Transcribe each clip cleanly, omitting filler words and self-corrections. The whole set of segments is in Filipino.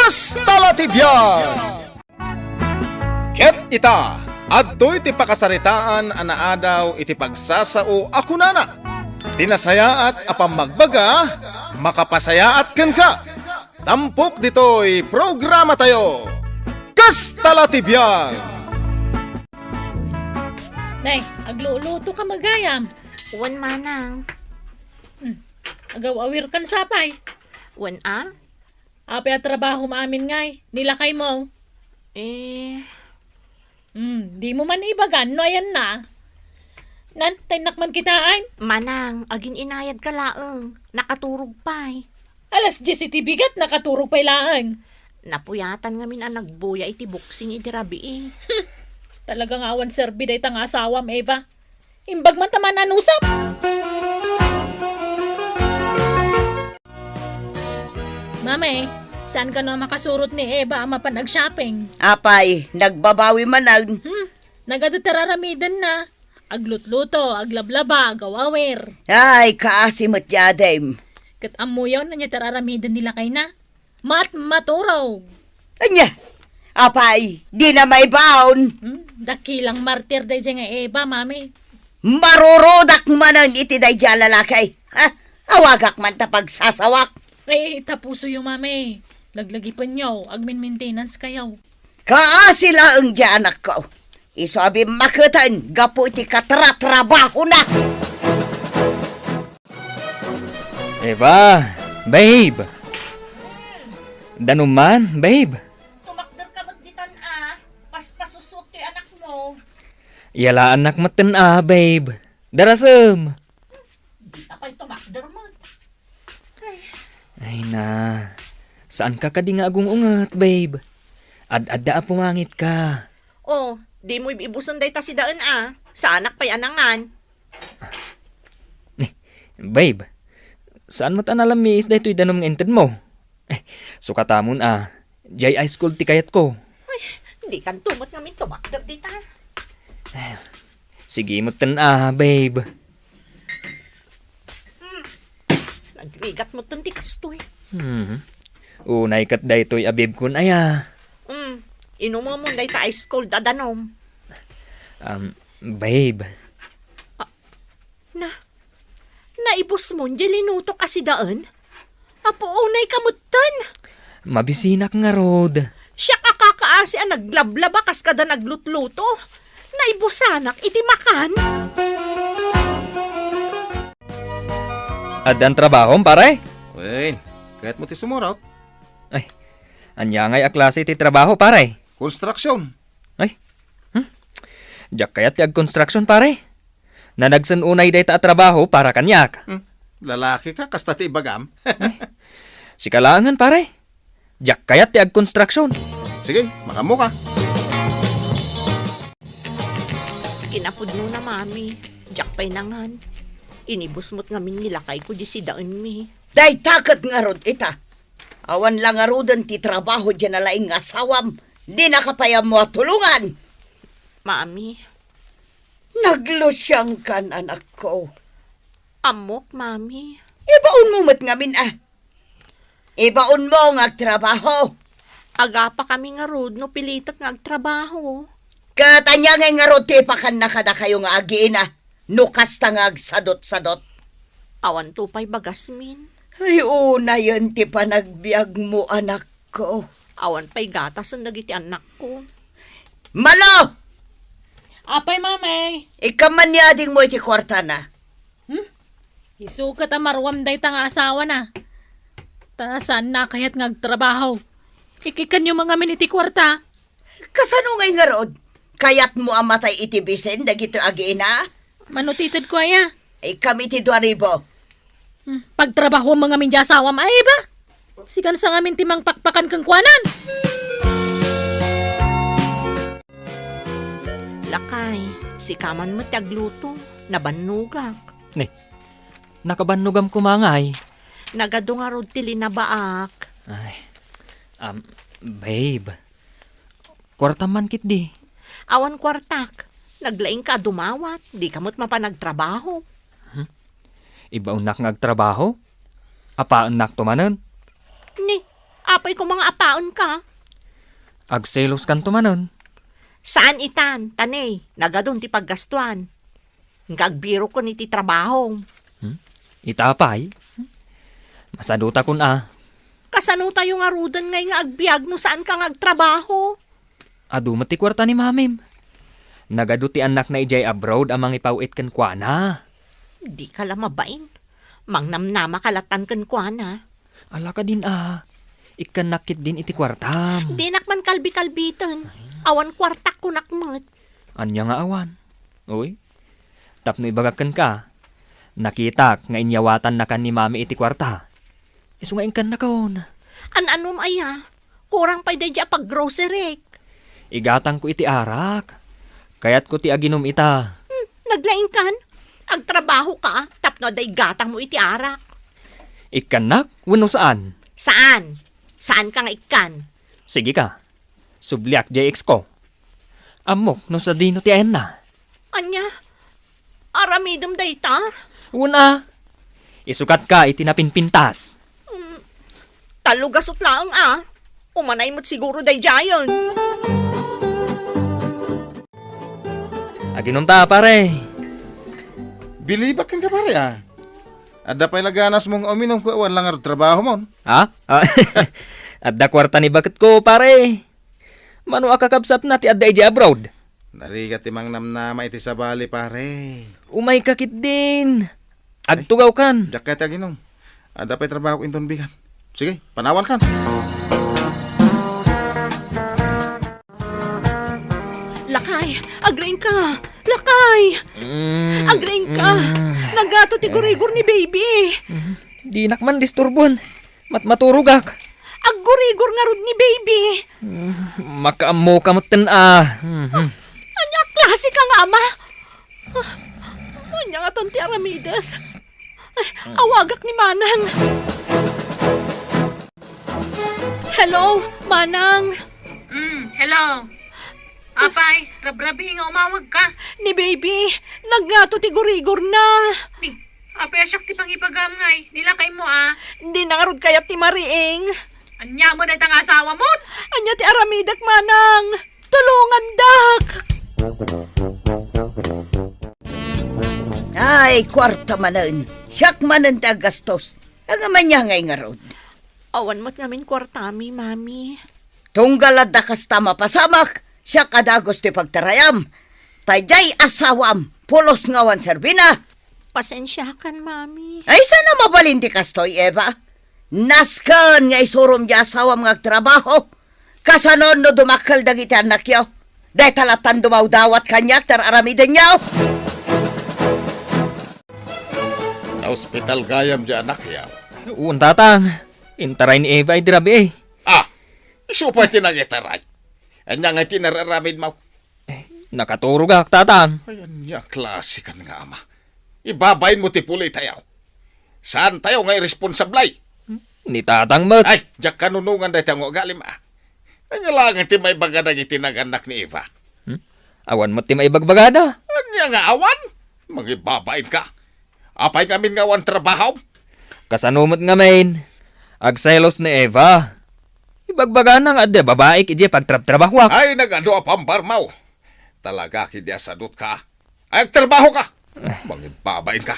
Kastalatibyan! Ket ita, adtoy ti pakasaritaan anaadaw iti pagsasao ako nana. Tinasayaat apang magbaga, makapasayaat ken ka. Tampok ditoy programa tayo. Kastalatibyan! Nay, agluluto ka magayam. Wan manang. Agaw-awir kan sapay. Wan a? Ape at trabaho maamin ngay. Nilakay mo. Di mo man ibagan, no ayan na. Nan, taynak man kitaan. Manang, agin inayad ka laeng. Nakaturog pa'y. Alas 10 iti bigat, nakaturog pa'y laang. Napuyatan nga min ang nagbuya iti boxing iti rabi eh. Talagang awan serbi day tang asawam, Eva. Imbag man taman anusap. Mame, saan ka na makasurot ni Eva ang mapanag-shopping? Apay, nagbabawi manag. Nagado tararamidan na. Aglutluto, aglablaba, agawawir. Ay, kaasimot yadem. Kat amuyaw na niya tararamidan nila kay na. Maturaw. Anya, apay, di na may baon. Dakilang martir day dyan nga Eva, mami. Marurodak manan iti day dya lalakay. Ha? Awagak man ta pagsasawak. Ay, tapuso yung mami. Laglagi pa nyo, admin maintenance kayaw. Kaasila ang dya anak ko. Isabi makatan, gapo iti katratrabaho na. Eva, babe. Danuman, babe. Tumakder ka magditan a. Paspasusot kay anak mo. Yala anak maten babe. Darasem. Di apay tumakder mo. Ay na, saan ka kadi nga agong ungat, babe? Ad-adda pumangit ka. Oh, di mo ibuson day ta si daan a. Sa anak pa'y anangan. Babe, saan mo tanalamis da ito'y danom ng ented mo? Sukatamon Jay high school ti kayat ko. Di kan tumot nga min tumakder di ta. Sige mo babe. Nagrigat mo tun ti kastoy. Unay kat da ito'y abib kun aya. Inumo mo day ta ice cold dadanom. Babe. Naibos mo, linuto kasi daan? Apo, unay kamutan. Mabisinak nga rod. Siya kakakaasi ang naglablaba kas kada naglutluto. Naibusanak, iti makan. Adan trabaho, pare? Wen, kahit mo ti sumuraw. Anya ngay a klase ti trabaho, pare? Konstruksyon. Diyak kayat ti construction, pare? Nanagsan unay day ta trabaho para kanyak. Lalaki ka, kasta ti ibagam. Si kalangan, pare. Diyak kayat ti construction. Sige, makamu ka. Kinapod mo na, mami. Diyak pa'y nangan. Inibus mo't ngamin nilakay ko di si daan mi. Day takat nga rod ita. Awan lang nga rodan ti trabaho dyan na laing asawam. Di nakapayam mo at tulungan. Mami, Naglosyang kan anak ko. amok, mami. Ibaon mo mat ngamin Ibaon mo nga trabaho. Aga pa kami nga rod no pilitak nga agtrabaho. Katanya nga rod ti pakan na kada kayo nga agiina. Nukas tangag sadot-sadot. Awan to pa'y bagasmin. Ay una yan ti panagbiag mo anak ko. Awan pa'y gatas ang nagiti anak ko. Malo! Apay, mame. Ikamanyading mo iti kwarta na. Isukat ang marwam day tang asawa na. Saan na kaya't ngagtrabaho? Ikikan yung mga miniti kwarta. Kasano ngay nga rod? Kayat mo amatay iti bisen dagito agiina? Manutitid ko aya. Ay kami ti 2,000. Pagtrabaho mga minja asawam ay ba? Sikan sa ngamin timang pakpakan kang kwanan. Lakay, si kaman mo tagluto. Nabanugak. Nakabanugam kumangay. Nagado nga rod tili na baak. Ay, babe. Kwarta man kit di. Awan kwartak. Naglaing ka dumawat. Di kamot mapanagtrabaho. Iba unak ngagtrabaho? Apa anak tumanon? Ni, Apay ko mga apaon ka. Agselos kan tumanon. Saan itan? Tanay, nagadon ti paggastuan. Ngagbiro ko ni ti trabaho. Itapay. Masaduta kun Kasano tayo nga rudan ngay nga agbiag no saan ka ngagtrabaho? Adu mati kwarta ni mamim. Nagaduti anak na ijay abroad amang ipawit kan kuana. Di ka lang mabain. Mangnamnama kalatan kan kuana. Ala ka din Ikan nakit din iti kwartam. Di nakman kalbi-kalbitan. Awan kwartak ko nakmat. Anya nga awan. Uy, tapno ibagakan ka. Nakitak nga inyawatan na kan ni mami iti kwarta. Isu nga ingkan na kaon. An-anom aya. Kurang pa dadya pag grocery. Igatang ko iti arak. Kayat ko ti aginom ita. Naglaing kan? Agtrabaho ka, tapno day gatang mo iti arak. Ikan nak, wano saan? Saan? Saan ka nga ikan? Sige ka. Subliak JX ko. Amok no sa dino ti ayan na. Anya? Aramidom day ta? Una. Isukat ka iti napinpintas. Talugasot laang Umanay mo't siguro day jayon. Aginom ta pare. Bilibak kan ka pare Ada pa'y laganas mong uminom ko awan lang trabaho mon. Ha? Adda kwarta ni bakit ko pare. Mano akakabsat na ti adda iji abroad. Narigat timang namnama iti sa bali pare. Umay kakit din. Agtugaw kan. Jaket aginom. Ada pa'y trabaho ko inton bigan. Sige, panawan kan. Lakay, agrain ka. Lakay, agrain ka. Nagato ti gurigor ni baby. Di nakman disturbon. Matmaturugak. Aggurigor nga rod ni baby. Makaamo kamutin Anya klase ka nga ama. Anya nga ton ti aramidet. Awagak ni Manang. Hello, Manang. Hello. Apay, rabrabi nga umawag ka. Ni baby, naggato ti gurigor na. Ni, apay asyak ti pangipagamngay. Nilakay mo Hindi na nga rod kaya ti mariing. Anya mo na itang asawa mo. Anya ti aramidak Manang. Tulungan dak. Ay, kwarta manan. Siyak manan ti agastos. Ang amanya ngay nga rod. Awan mo't namin kwartami, mami. Tunggalad da kastama pasamak. Siya kadagos ti pagtarayam. Tayjay asawam. Pulos ngawan serbina. Pasensya kan, mami. Ay, sana mabalin ti kastoy, Eva. Naskan nga isurum di asawam nga trabaho. Kasanon no dumakal dagiti anak yaw. Day talatan dumawdawat kanyak tar aramiden yaw. Na ospital gayam di anak ya. Uun tatang. Intaray ni Eva ay dirabi Isu pa tinagitaray. Anya nga tinararamid mo. Nakaturugak tatang. Ayan niya, klase kan nga ama. Ibabayin mo ti puli tayo. Saan tayo nga irresponsablay? Ni tatang mat. Ay, diyak kanunungan dahi tayo galim Anya lang ti may bagadang itinaganak ni Eva. Awan mo ti maibagbagada. Anya nga awan? Magibabain ka. Apay ngamin nga awan trabaho. Kasanumot nga main. Agselos ni Eva. Ibagbaga na nga babae kiji pagtrab-trabahwak. Ay, nagado pambarmaw. Talaga kidya sadot ka. Ay, trabaho ka. Magibabain ka.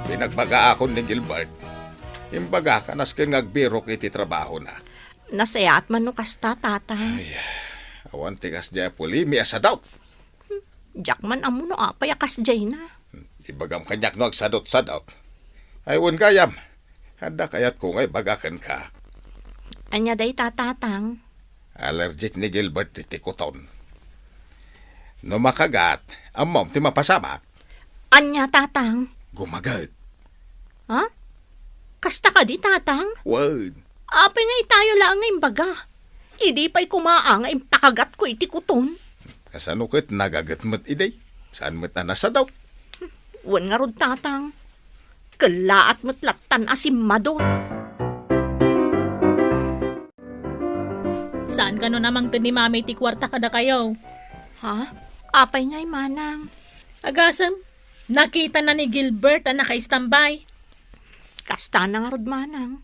Pinagbaga ako ni Gilbert. Imbaga ka naskin ngagbiro iti trabaho na. Nasayaat man no kasta, tatang. Awan tigas dya pulimi asa daw. Jakman amo no payakas jay na. Ibagam kanyak no agsadot-sadot. Ay, un kayam. Handa kayat ko ngay bagakan ka. Anya day tatatang. Allergic ni Gilbert iti kuton. No makagat, amom ti mapasama. Anya tatang. Gumagat. Ha? Kasta ka di tatang? Word. Apay nga itayo lang nga imbaga. Idi pa'y kumaang nga impakagat ko iti kuton. Kasano kat nagagat mo't iday? Saan mo't na nasa daw? Wan nga rod tatang. Kalaat mo't latan asimado. Saan ka no namang to ni mami ti kwarta kada kayo? Ha? Apay nga'y manang. Agasam, nakita na ni Gilbert na naka-standby. Kasta na nga rod manang.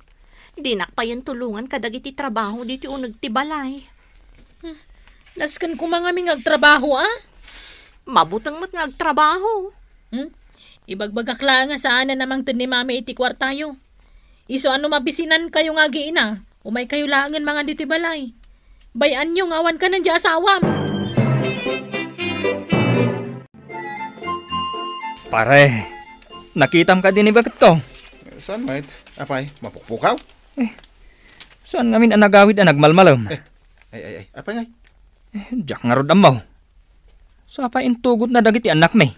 Di nakpayan tulungan kadagiti trabaho dito unag tibalay. Naskan ko mga mi ngagtrabaho Mabutang mat nga agtrabaho. Ibagbagak lang nga saan na namang ni mami iti kwartayo. Iso ano mabisinan kayo nga giina, umay kayo langan mga dito balay. Bayan nyo ngawan ka ng asawam. Pare, nakitam ka din ni bakit ko? Saan mait? Apay, mapukpukaw? Saan ngamin ang nagawid ang nagmalmalam? Ay, apay ngay. Diyak nga rod amaw. Sa pa intugot na dagiti anak may.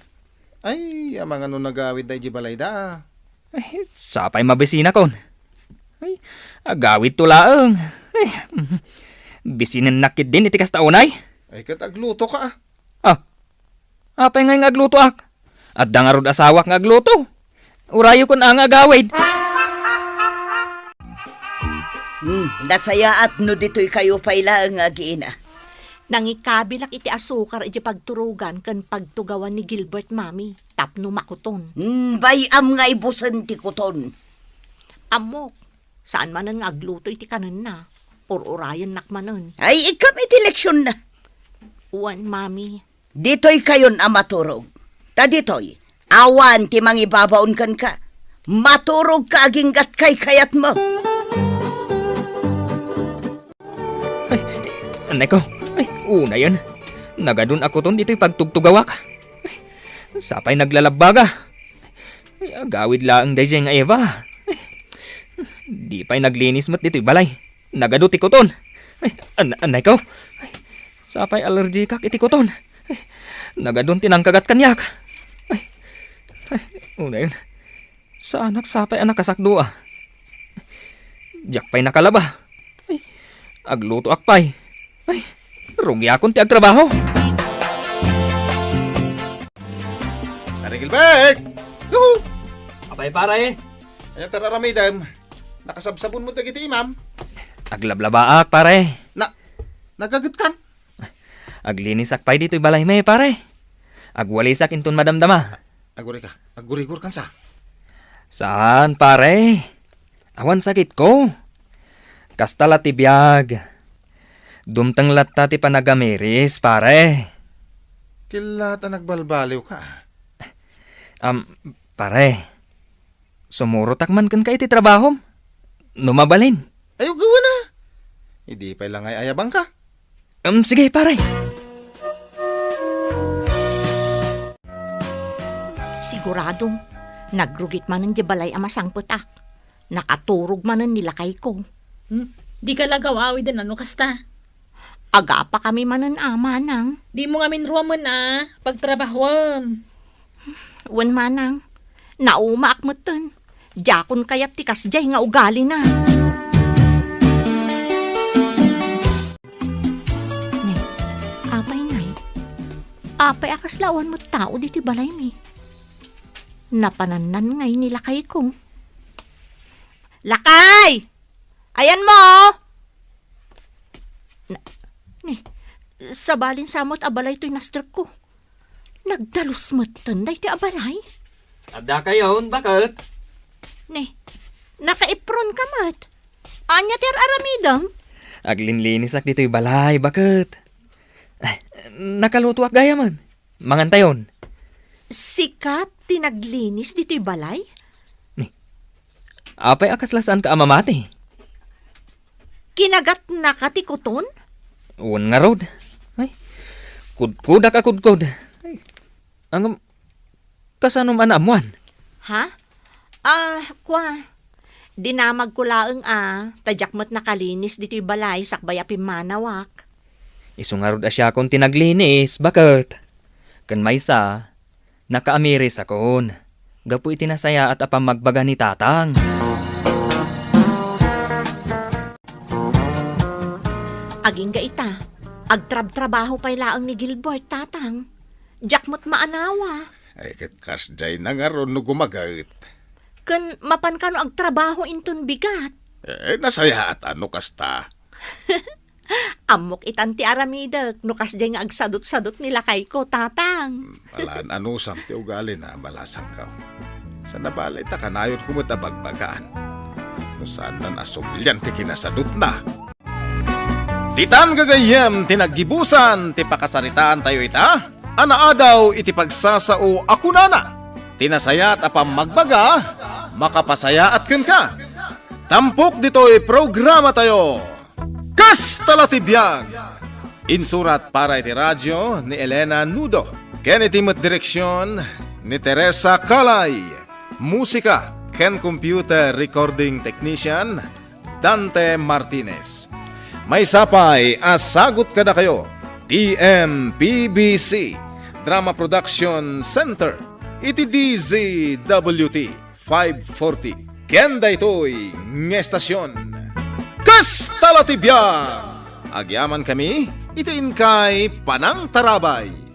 Ay, amang ano nagawid da balay da. Sa pa'y mabisina kon. Ay, agawid tulaang. Ay, bisinan nakit din iti kastaunay. Ay, katagluto ka Apay nga agluto ak. At dangarod asawak nga agluto. Urayo kon ang agawid. Nasaya at no dito'y kayo paila ang agiina. Nangikabilak iti asukar iti pagturugan kan pagtugawan ni Gilbert mami. Tapno makuton. Bayam nga ibusan ti kuton. Amok, saan manan nga agluto iti kanan na? Or-urayan nakmanan. Ay, ikam iti leksyon na. Uwan, mami. Dito'y kayon ang maturog. Ta dito'y, awan ti mangibabaon kan ka. Maturog ka aginggat kay kayat mo. Anay ko, ay, una yan. Nagadun ako ton dito'y pagtugtugawak. Ay, sapay naglalabaga. Ay, agawid lang day nga Eva. Ay, di pa'y naglinis mat dito'y balay. Nagaduti ko ton. Ay, anay ko. Ay, sapay allergikak iti ko ton. Ay, nagadun tinangkagat kanyak. Una yun. Sa anak sapay anak kasakdua. Diyak pa'y nakalaba. Ay, agluto akpay. Ay, rugi akong ti agtrabaho. Pare Gilbert! Yuhu! Apay pare. Ayan tararamidam. Nakasabsabon mo dagiti imam. Aglablabaak pare. Nagagat kan? Aglinis akpay dito'y balay may pare. Agwalisak inton madamdama. Agurigur kan sa. Saan pare? Awan sakit ko. Kastala ti biyag. Dumtang latta ti panagamiris pare. Kilata nagbalbaliw ka. Pare. Sumurutak man kan ka iti trabaho. Numabalin. Ayaw gawa na. Hindi pa lang ay ayabang ka. Sige pare. Siguradong, nagrugit manan di balay amasang putak. Nakaturog manan nilakay ko. Di ka lagawawi din ano kasta. Aga pa kami manan manang. Di mo ngamin ruwaman pagtrabahom. Uwan manang, naumaak mo ton. Jakon kayat tikas jay nga ugali na. Ne, apay ngay. Apay akas lawan mo tao diti balay mi. Napananan ngay nilakay ko. Lakay! Ayan mo! Sabalin samot abalay to'y nastrek ko. Nagdalus mo tanday ti abalay. Ada kayon, bakit? Nakaipron ka mat. Anya ter aramidam? Aglinlinis ak dito'y balay, bakit? Nakaluto ak gaya man. Mangantayon. Sikat tinaglinis dito'y balay? Apay akas lasaan ka amamati. Kinagat na katikuton? Uwan nga rod. Ay, kudkudak akudkod. Ay, ang kasanom anamuan. Ha? Dinamag ko laeng tajakmat nakalinis dito'y balay sakbay pimanawak. Isu nga rod asya kong tinaglinis, bakit? Kan maysa, nakaamiris akon. Gapu itinasaya at apang magbaga ni tatang. Aging gaita, agtrab-trabaho pa'y laang ni Gilbert, tatang. Jakmot maanawa. Ay, kasday na nga ron no gumagat. Kan mapan ka no agtrabaho inton bigat. Nasaya at ano kasta. Amok itanti aramidag, no kasday nga agsadot-sadot nila kay ko, tatang. Malaan ano samti ugali na balasang ka. Sa nabalay ta kanayot kumot na bagbagaan. No saan na nasugyan ti kinasadot na. Titan gagayem tinaggibusan ti pakasaritaan tayo ita. Anaadaw iti pagsasao ako nana. Tinasayat apam magbaga, makapasaya at ka. Tampok dito'y programa tayo. Kas talatibiyag! Insurat para iti radyo ni Elena Nudo. Ken itimot direksyon ni Teresa Calay. Musika ken computer recording technician Dante Martinez. May sapay asagot kada kayo. TMPBC Drama Production Center. Iti DZWT 540. Kenda ito'y ngestasyon. Kas talatibiyag! Agyaman kami, itiin kay Panang Tarabay.